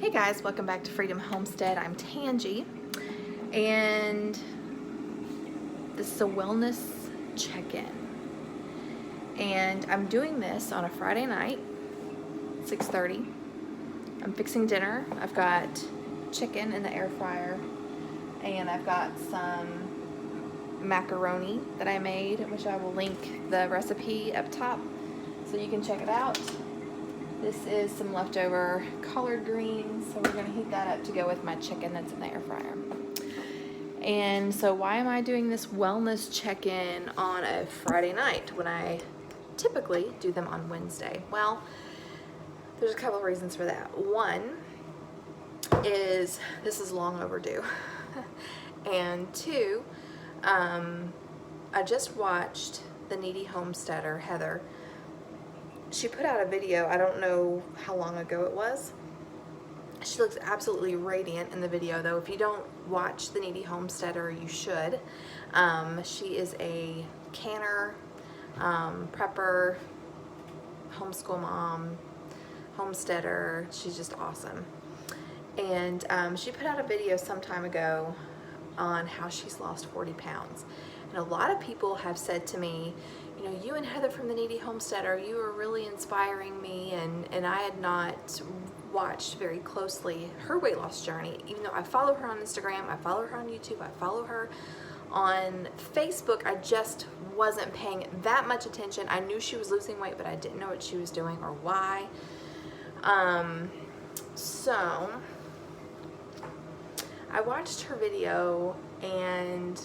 Hey guys, welcome back to Freedom Homestead. I'm Tangi, and this is a wellness check-in. And I'm doing this on a Friday night, 6:30. I'm fixing dinner. I've got chicken in the air fryer, and I've got some macaroni that I made, which I will link the recipe up top so you can check it out. This is some leftover collard greens, so we're going to heat that up to go with my chicken that's in the air fryer. And so why am I doing this wellness check-in on a Friday night when I typically do them on Wednesday? Well, there's a couple of reasons for that. One is this is long overdue. And two, I just watched the needy homesteader, Heather. She put out a video, I don't know how long ago it was. She looks absolutely radiant in the video, though. If you don't watch the needy homesteader, you should. She is a canner, prepper, homeschool mom, homesteader. She's just awesome. And she put out a video some time ago on how she's lost 40 pounds. And a lot of people have said to me, you know, you and Heather from the Needy Homesteader, you were really inspiring me, and I had not watched very closely her weight loss journey, even though I follow her on Instagram, I follow her on YouTube, I follow her on Facebook. I just wasn't paying that much attention. I knew she was losing weight, but I didn't know what she was doing or why. So I watched her video, and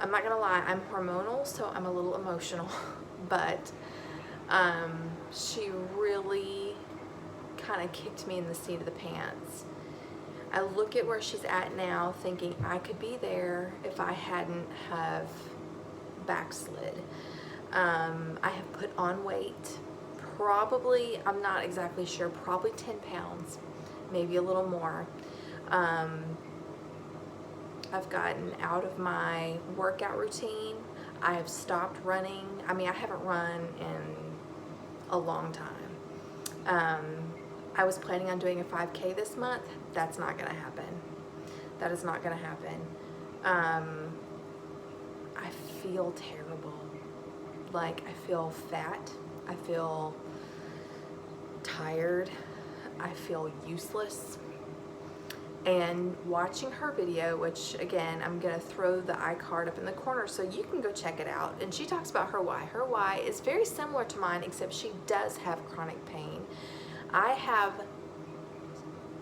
I'm not gonna lie, I'm hormonal, so I'm a little emotional, but she really kind of kicked me in the seat of the pants. I look at where she's at now thinking I could be there if I hadn't have backslid. I have put on weight, probably, I'm not exactly sure, probably 10 pounds, maybe a little more. I've gotten out of my workout routine. I have stopped running. I mean, I haven't run in a long time. I was planning on doing a 5K this month. That's not gonna happen. That is not gonna happen. I feel terrible. Like, I feel fat. I feel tired. I feel useless. And watching her video, which again, I'm gonna throw the iCard up in the corner so you can go check it out. And she talks about her why. Her why is very similar to mine, except she does have chronic pain. I have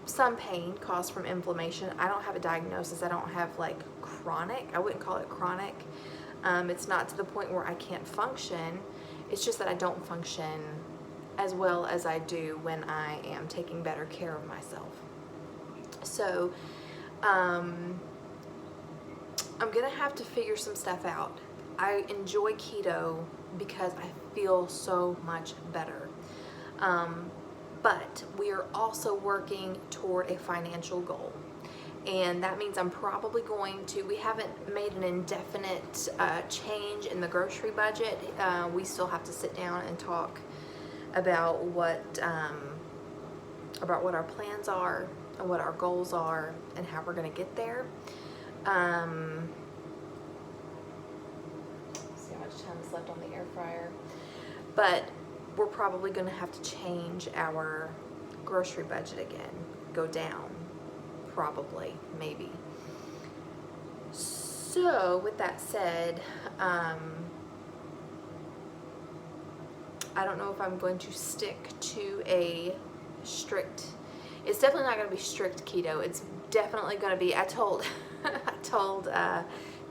some pain caused from inflammation. I don't have a diagnosis. I don't have like chronic. I wouldn't call it chronic. It's not to the point where I can't function. It's just that I don't function as well as I do when I am taking better care of myself. So, I'm gonna have to figure some stuff out. I enjoy keto because I feel so much better. But we are also working toward a financial goal. And that means I'm probably going to, we haven't made an indefinite change in the grocery budget. We still have to sit down and talk about what our plans are, and what our goals are, and how we're going to get there. See how much time is left on the air fryer. But we're probably going to have to change our grocery budget again, go down, probably, maybe. So with that said, I don't know if I'm going to stick to a strict, it's definitely not going to be strict keto. It's definitely going to be, I told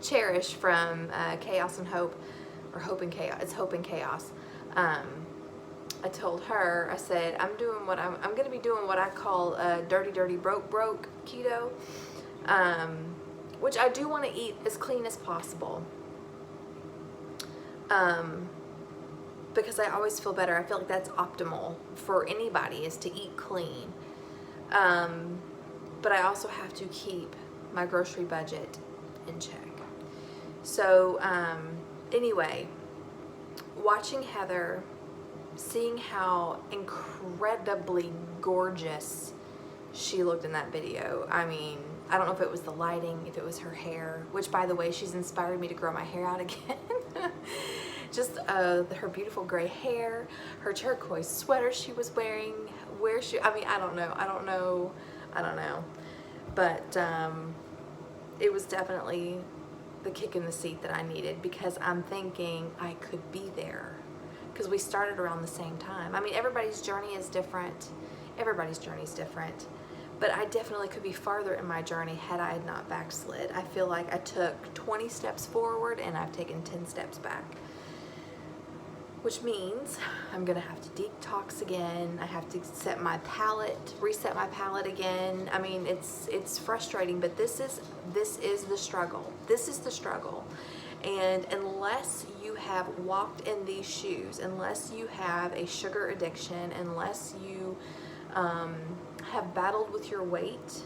Cherish from Chaos and Hope, or Hope and Chaos, it's Hope and Chaos. I told her, I said, I'm going to be doing what I call dirty, broke keto, which I do want to eat as clean as possible. Because I always feel better. I feel like that's optimal for anybody, is to eat clean. But I also have to keep my grocery budget in check. So anyway, watching Heather, seeing how incredibly gorgeous she looked in that video. I mean, I don't know if it was the lighting, if it was her hair, which by the way, she's inspired me to grow my hair out again. Just her beautiful gray hair, her turquoise sweater she was wearing, I mean, I don't know. But it was definitely the kick in the seat that I needed, because I'm thinking I could be there, because we started around the same time. I mean, everybody's journey is different. Everybody's journey is different. But I definitely could be farther in my journey had I had not backslid. I feel like I took 20 steps forward and I've taken 10 steps back. Which means I'm gonna have to detox again. I have to reset my palate again. I mean, it's frustrating, but this is the struggle. This is the struggle. And unless you have walked in these shoes, unless you have a sugar addiction, unless you have battled with your weight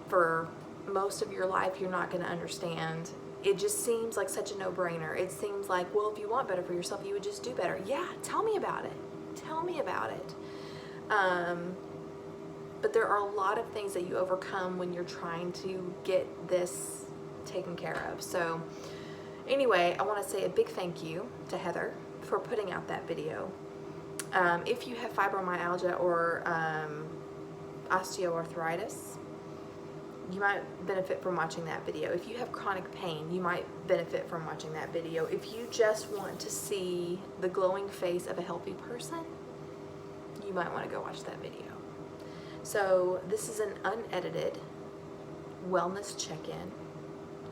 for most of your life, you're not gonna understand. It just seems like such a no-brainer. It seems like, well, if you want better for yourself, you would just do better. Yeah, tell me about it. Tell me about it. But there are a lot of things that you overcome when you're trying to get this taken care of. So anyway, I want to say a big thank you to Heather for putting out that video. If you have fibromyalgia or osteoarthritis, you might benefit from watching that video. If you have chronic pain, you might benefit from watching that video. If you just want to see the glowing face of a healthy person, you might want to go watch that video. So this is an unedited wellness check-in.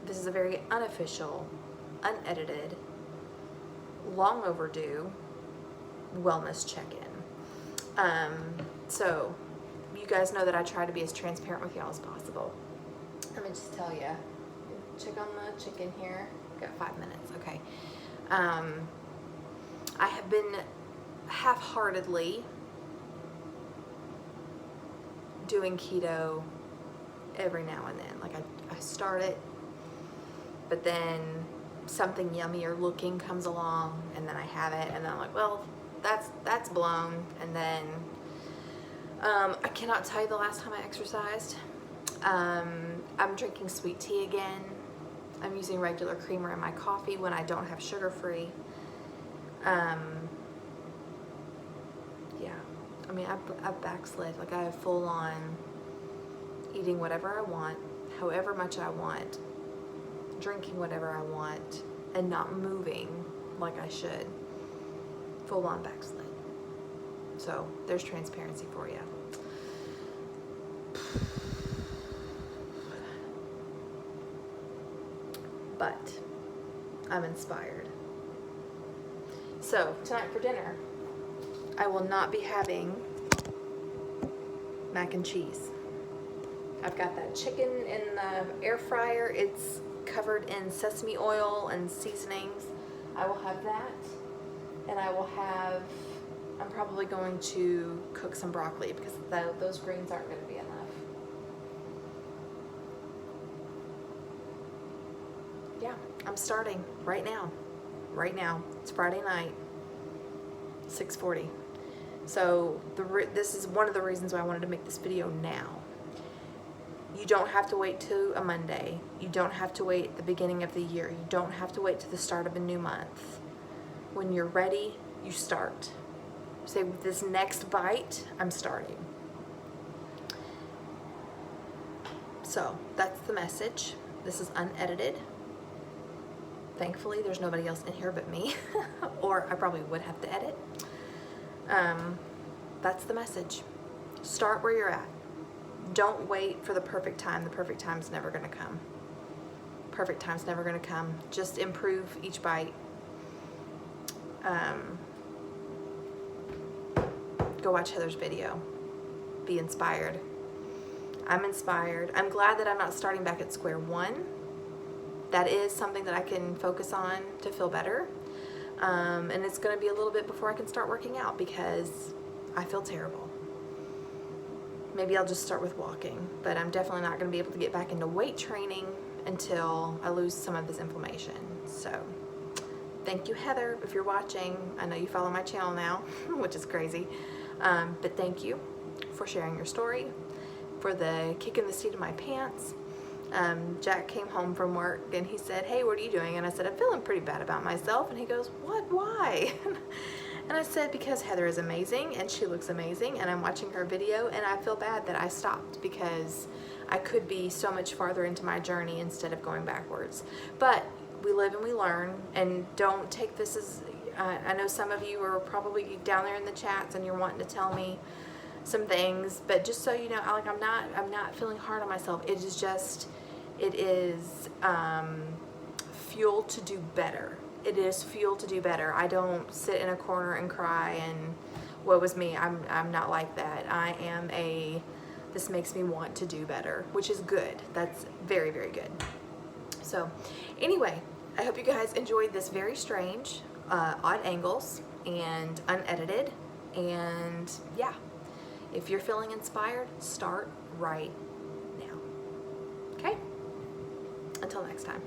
This is a very unofficial, unedited, long overdue wellness check-in. So you guys know that I try to be as transparent with y'all as possible. Let me just tell you, check on the chicken here. Got 5 minutes, okay. I have been half-heartedly doing keto every now and then. Like I start it, but then something yummier looking comes along, and then I have it, and then I'm like, well, that's blown. And then I cannot tell you the last time I exercised. I'm drinking sweet tea again. I'm using regular creamer in my coffee when I don't have sugar-free. Yeah, I mean, I've backslid. Like, I have full-on eating whatever I want, however much I want, drinking whatever I want, and not moving like I should. Full-on backslid. So there's transparency for you. But I'm inspired. So tonight for dinner, I will not be having mac and cheese. I've got that chicken in the air fryer. It's covered in sesame oil and seasonings. I will have that, and I'm probably going to cook some broccoli, because those greens aren't going to be enough. Yeah, I'm starting right now. Right now. It's Friday night, 6:40. So this is one of the reasons why I wanted to make this video now. You don't have to wait to a Monday. You don't have to wait the beginning of the year. You don't have to wait to the start of a new month. When you're ready, you start. Say, with this next bite, I'm starting. So that's the message. This is unedited. Thankfully, there's nobody else in here but me, or I probably would have to edit. That's the message. Start where you're at. Don't wait for the perfect time. The perfect time's never gonna come. Perfect time's never gonna come. Just improve each bite. Go watch Heather's video. Be inspired. I'm inspired. I'm glad that I'm not starting back at square one. That is something that I can focus on to feel better. And it's going to be a little bit before I can start working out, because I feel terrible. Maybe I'll just start with walking, but I'm definitely not going to be able to get back into weight training until I lose some of this inflammation. So thank you, Heather, if you're watching. I know you follow my channel now, which is crazy. But thank you for sharing your story, for the kick in the seat of my pants. Jack came home from work and he said, hey, what are you doing? And I said, I'm feeling pretty bad about myself. And he goes, what, why? And I said, because Heather is amazing and she looks amazing and I'm watching her video and I feel bad that I stopped because I could be so much farther into my journey instead of going backwards. But we live and we learn, and don't take this as, I know some of you are probably down there in the chats and you're wanting to tell me some things, but just so you know, like I'm not feeling hard on myself. It is just, it is fuel to do better. It is fuel to do better. I don't sit in a corner and cry and woe is me. I'm not like that. I am a, this makes me want to do better, which is good. That's very, very good. So anyway, I hope you guys enjoyed this very strange, odd angles and unedited. And yeah, if you're feeling inspired, start right now. Okay? Until next time.